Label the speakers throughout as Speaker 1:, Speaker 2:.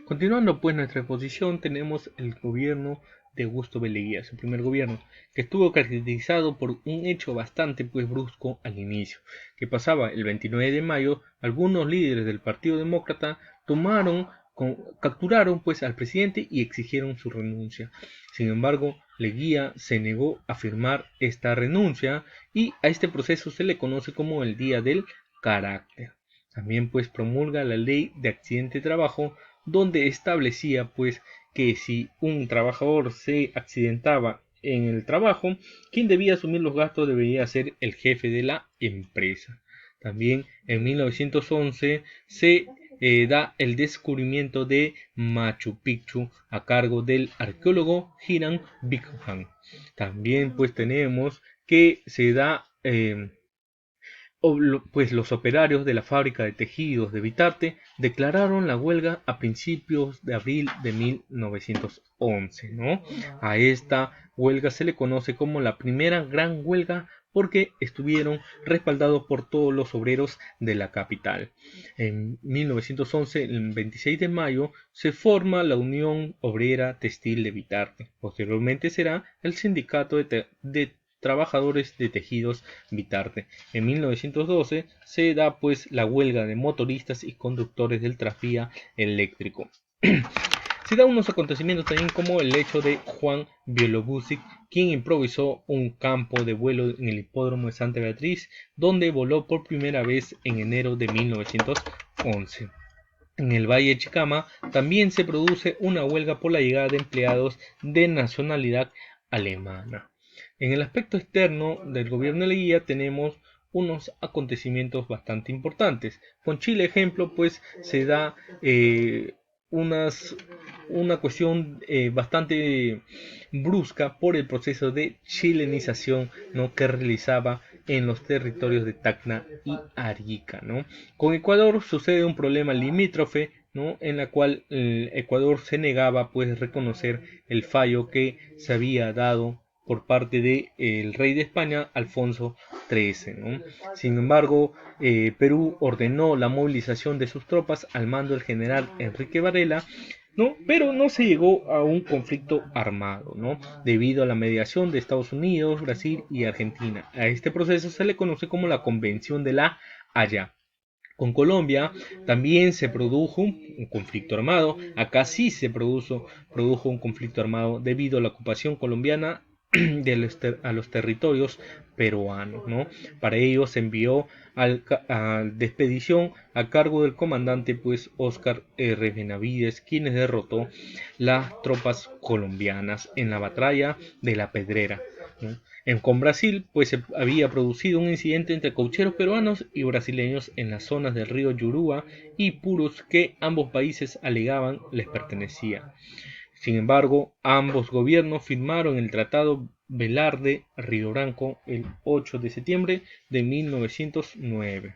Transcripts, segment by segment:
Speaker 1: Continuando pues nuestra exposición, tenemos el gobierno de Augusto B. Leguía, su primer gobierno, que estuvo caracterizado por un hecho bastante pues brusco al inicio, que pasaba el 29 de mayo, algunos líderes del Partido Demócrata capturaron pues al presidente y exigieron su renuncia. Sin embargo, Leguía se negó a firmar esta renuncia y a este proceso se le conoce como el Día del Carácter. También pues promulga la ley de accidente de trabajo, donde establecía pues que si un trabajador se accidentaba en el trabajo, quien debía asumir los gastos debería ser el jefe de la empresa. También en 1911 se da el descubrimiento de Machu Picchu a cargo del arqueólogo Hiram Bingham. También pues tenemos que se da pues los operarios de la fábrica de tejidos de Vitarte declararon la huelga a principios de abril de 1911, ¿no? A esta huelga se le conoce como la primera gran huelga porque estuvieron respaldados por todos los obreros de la capital. En 1911, el 26 de mayo, se forma la Unión Obrera Textil de Vitarte. Posteriormente será el Sindicato de Trabajadores de Tejidos Vitarte. En 1912 se da pues la huelga de motoristas y conductores del tranvía eléctrico. Se da unos acontecimientos también como el hecho de Juan Bieloguzzi, quien improvisó un campo de vuelo en el hipódromo de Santa Beatriz, donde voló por primera vez en enero de 1911. En el Valle de Chicama también se produce una huelga por la llegada de empleados de nacionalidad alemana. En el aspecto externo del gobierno de Leguía tenemos unos acontecimientos bastante importantes. Con Chile, ejemplo, pues se da unas, una cuestión bastante brusca por el proceso de chilenización, ¿no?, que realizaba en los territorios de Tacna y Arica, ¿no? Con Ecuador sucede un problema limítrofe, ¿no?, en la cual Ecuador se negaba pues reconocer el fallo que se había dado por parte del rey de España, Alfonso XIII, ¿no? Sin embargo, Perú ordenó la movilización de sus tropas al mando del general Enrique Varela, ¿no? Pero no se llegó a un conflicto armado, ¿no?, debido a la mediación de Estados Unidos, Brasil y Argentina. A este proceso se le conoce como la Convención de la Haya. Con Colombia también se produjo un conflicto armado. Acá sí se produjo un conflicto armado debido a la ocupación colombiana a los territorios peruanos, ¿no? Para ello se envió de expedición a cargo del comandante pues Óscar R. Benavides, quien derrotó las tropas colombianas en la batalla de la Pedrera, ¿no? Con Brasil, pues se había producido un incidente entre caucheros peruanos y brasileños en las zonas del río Yurúa y Purus que ambos países alegaban les pertenecía. Sin embargo, ambos gobiernos firmaron el Tratado Velarde-Río Branco el 8 de septiembre de 1909.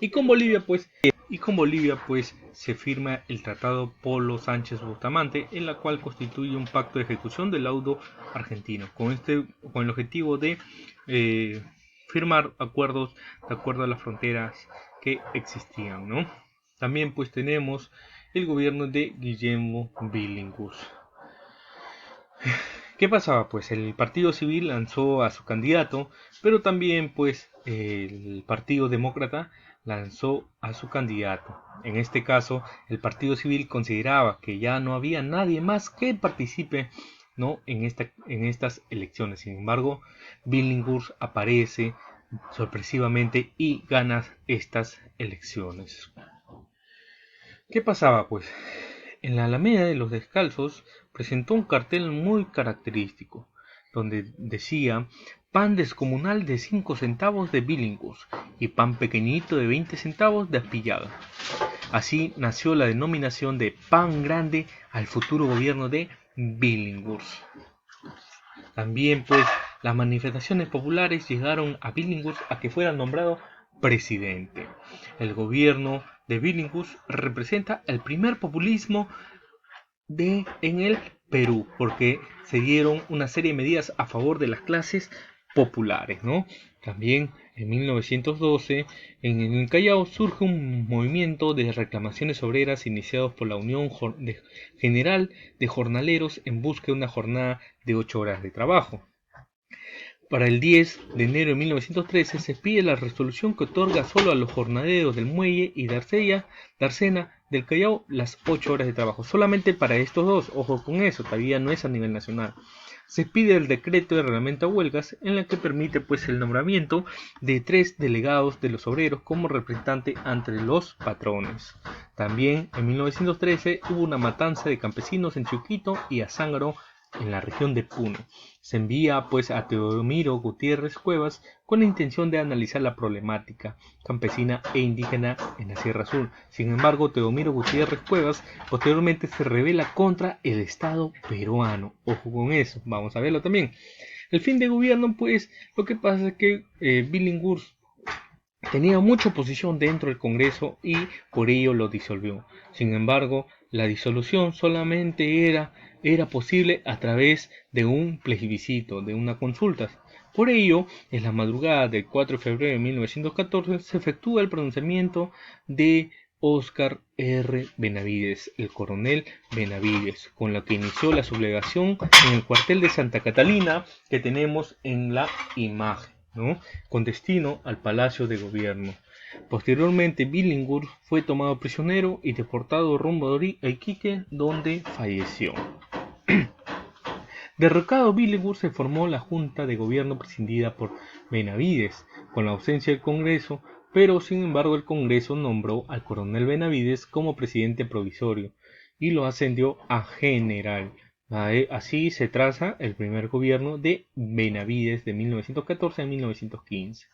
Speaker 1: Y con Bolivia pues se firma el Tratado Polo Sánchez Bustamante, en la cual constituye un pacto de ejecución del laudo argentino, con el objetivo de firmar acuerdos de acuerdo a las fronteras que existían, ¿no? También pues tenemos el gobierno de Guillermo Billinghus. ¿Qué pasaba? Pues el Partido Civil lanzó a su candidato, pero también pues el Partido Demócrata lanzó a su candidato. En este caso, el Partido Civil consideraba que ya no había nadie más que participe, ¿no?, en estas elecciones. Sin embargo, Billinghus aparece sorpresivamente y gana estas elecciones. ¿Qué pasaba? Pues en la Alameda de los Descalzos presentó un cartel muy característico, donde decía pan descomunal de 5 centavos de Billinghus y pan pequeñito de 20 centavos de Aspillaga. Así nació la denominación de pan grande al futuro gobierno de Billinghus. También pues las manifestaciones populares llegaron a Billinghus a que fuera nombrado presidente. El gobierno de Billinghus representa el primer populismo en el Perú, porque se dieron una serie de medidas a favor de las clases populares, ¿no? También en 1912 en el Callao surge un movimiento de reclamaciones obreras iniciados por la Unión General de Jornaleros en busca de una jornada de 8 horas de trabajo. Para el 10 de enero de 1913 se pide la resolución que otorga solo a los jornaleros del Muelle y de Arcena del Callao las 8 horas de trabajo. Solamente para estos dos, ojo con eso, todavía no es a nivel nacional. Se pide el decreto de reglamento a huelgas en la que permite pues el nombramiento de 3 delegados de los obreros como representante ante los patrones. También en 1913 hubo una matanza de campesinos en Chuquito y Azángaro en la región de Puno. Se envía pues a Teodomiro Gutiérrez Cuevas con la intención de analizar la problemática campesina e indígena en la Sierra Sur. Sin embargo, Teodomiro Gutiérrez Cuevas posteriormente se rebela contra el Estado peruano. Ojo con eso, vamos a verlo también. El fin de gobierno, pues lo que pasa es que Billinghurst tenía mucha oposición dentro del Congreso y por ello lo disolvió. Sin embargo, la disolución solamente era posible a través de un plebiscito, de una consulta. Por ello, en la madrugada del 4 de febrero de 1914 se efectúa el pronunciamiento de Óscar R. Benavides, el coronel Benavides, con la que inició la sublevación en el cuartel de Santa Catalina que tenemos en la imagen, ¿no? Con destino al Palacio de Gobierno. Posteriormente, Billinghurst fue tomado prisionero y deportado rumbo a Iquique, donde falleció. Derrocado Billinghurst, se formó la Junta de Gobierno presidida por Benavides, con la ausencia del Congreso, pero sin embargo el Congreso nombró al coronel Benavides como presidente provisorio y lo ascendió a general. Así se traza el primer gobierno de Benavides de 1914 a 1915.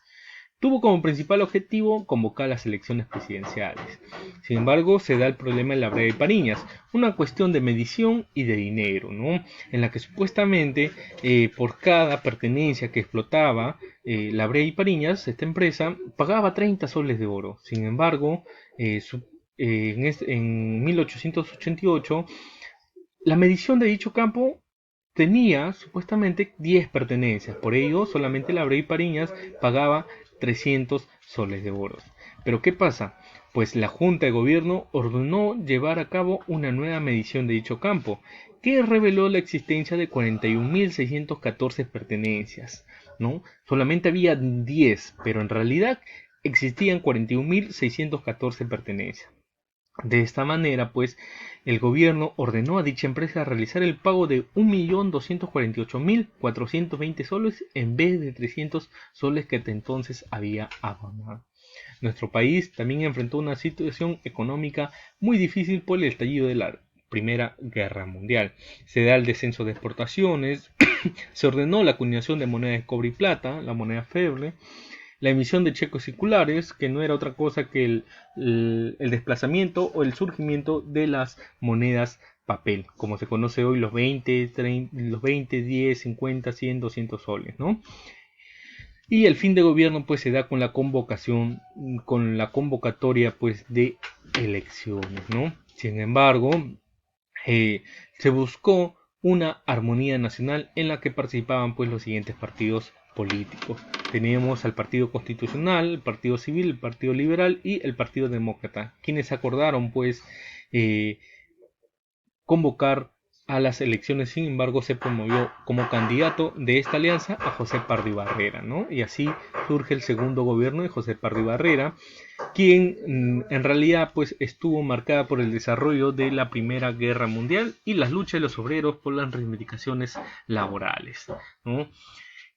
Speaker 1: Tuvo como principal objetivo convocar las elecciones presidenciales. Sin embargo, se da el problema de la Brea y Pariñas, una cuestión de medición y de dinero, ¿no? En la que supuestamente por cada pertenencia que explotaba la Brea y Pariñas, esta empresa pagaba 30 soles de oro. Sin embargo, en 1888, la medición de dicho campo tenía supuestamente 10 pertenencias, por ello solamente la Brea y Pariñas pagaba 300 soles de oro. Pero ¿qué pasa? Pues la Junta de Gobierno ordenó llevar a cabo una nueva medición de dicho campo, que reveló la existencia de 41.614 pertenencias, ¿no? Solamente había 10, pero en realidad existían 41.614 pertenencias. De esta manera, pues, el gobierno ordenó a dicha empresa realizar el pago de 1.248.420 soles en vez de 300 soles que hasta entonces había abonado. Nuestro país también enfrentó una situación económica muy difícil por el estallido de la Primera Guerra Mundial. Se da el descenso de exportaciones, se ordenó la acuñación de moneda de cobre y plata, la moneda feble, la emisión de cheques circulares, que no era otra cosa que el desplazamiento o el surgimiento de las monedas papel, como se conoce hoy los 20, 10, 50, 100, 200 soles, ¿no? Y el fin de gobierno pues se da con la convocatoria pues de elecciones, ¿no? Sin embargo, se buscó una armonía nacional en la que participaban pues los siguientes partidos políticos. Teníamos al Partido Constitucional, el Partido Civil, el Partido Liberal y el Partido Demócrata, quienes acordaron pues convocar a las elecciones. Sin embargo, se promovió como candidato de esta alianza a José Pardo Barrera, ¿no? Y así surge el segundo gobierno de José Pardo Barrera, quien en realidad pues estuvo marcada por el desarrollo de la Primera Guerra Mundial y las luchas de los obreros por las reivindicaciones laborales, ¿no?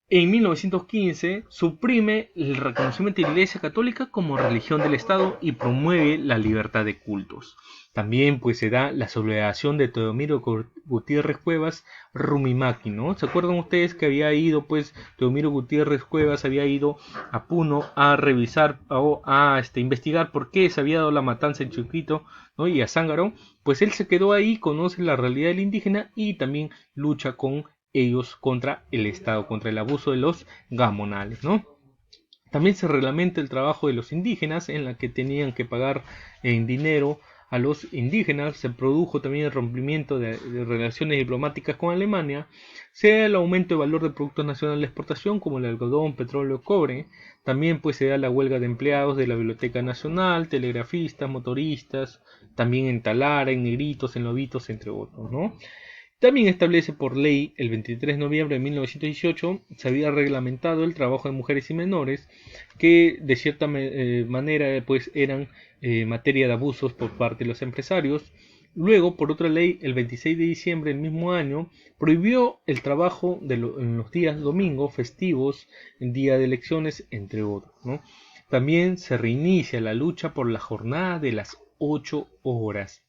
Speaker 1: En 1915 suprime el reconocimiento de la Iglesia Católica como religión del Estado y promueve la libertad de cultos. También pues se da la sublevación de Teodomiro Gutiérrez Cuevas Rumimaki, ¿no? ¿Se acuerdan ustedes que había ido pues Teodomiro Gutiérrez Cuevas había ido a Puno a revisar o a investigar por qué se había dado la matanza en Chuquito, ¿no? Y a Zángaro? Pues él se quedó ahí, conoce la realidad del indígena y también lucha con ellos contra el Estado, contra el abuso de los gamonales, ¿no? También se reglamenta el trabajo de los indígenas en la que tenían que pagar en dinero a los indígenas, se produjo también el rompimiento de relaciones diplomáticas con Alemania, se da el aumento de valor de productos nacionales de exportación como el algodón, petróleo, cobre, también pues se da la huelga de empleados de la Biblioteca Nacional, telegrafistas, motoristas, también en Talara, en Negritos, en Lobitos, entre otros, ¿no? También establece por ley el 23 de noviembre de 1918 se había reglamentado el trabajo de mujeres y menores que de cierta manera pues eran materia de abusos por parte de los empresarios. Luego, por otra ley, el 26 de diciembre del mismo año prohibió el trabajo en los días domingos, festivos, en día de elecciones, entre otros, ¿no? También se reinicia la lucha por la jornada de las 8 horas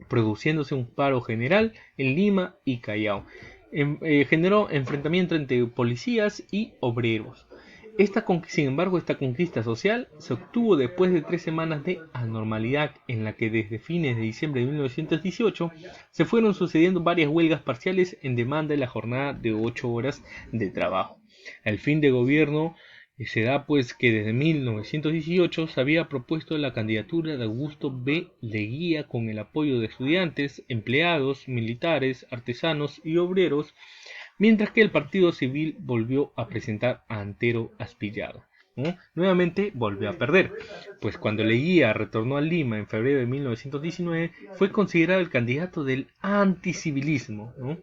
Speaker 1: produciéndose un paro general en Lima y Callao. Generó enfrentamiento entre policías y obreros. Sin embargo, esta conquista social se obtuvo después de 3 semanas de anormalidad en la que desde fines de diciembre de 1918 se fueron sucediendo varias huelgas parciales en demanda de la jornada de 8 horas de trabajo. El fin de gobierno se da pues que desde 1918 se había propuesto la candidatura de Augusto B. Leguía con el apoyo de estudiantes, empleados, militares, artesanos y obreros, mientras que el Partido Civil volvió a presentar a Antero Aspillaga, ¿no? Nuevamente volvió a perder, pues cuando Leguía retornó a Lima en febrero de 1919 fue considerado el candidato del anticivilismo, ¿no?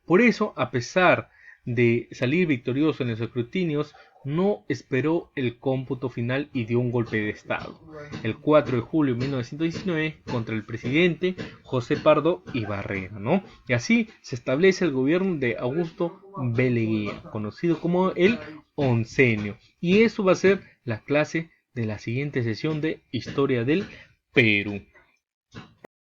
Speaker 1: Por eso, a pesar de salir victorioso en los escrutinios, no esperó el cómputo final y dio un golpe de Estado, el 4 de julio de 1919, contra el presidente José Pardo Ibarrera, ¿no? Y así se establece el gobierno de Augusto B. Leguía, conocido como el Oncenio. Y eso va a ser la clase de la siguiente sesión de Historia del Perú.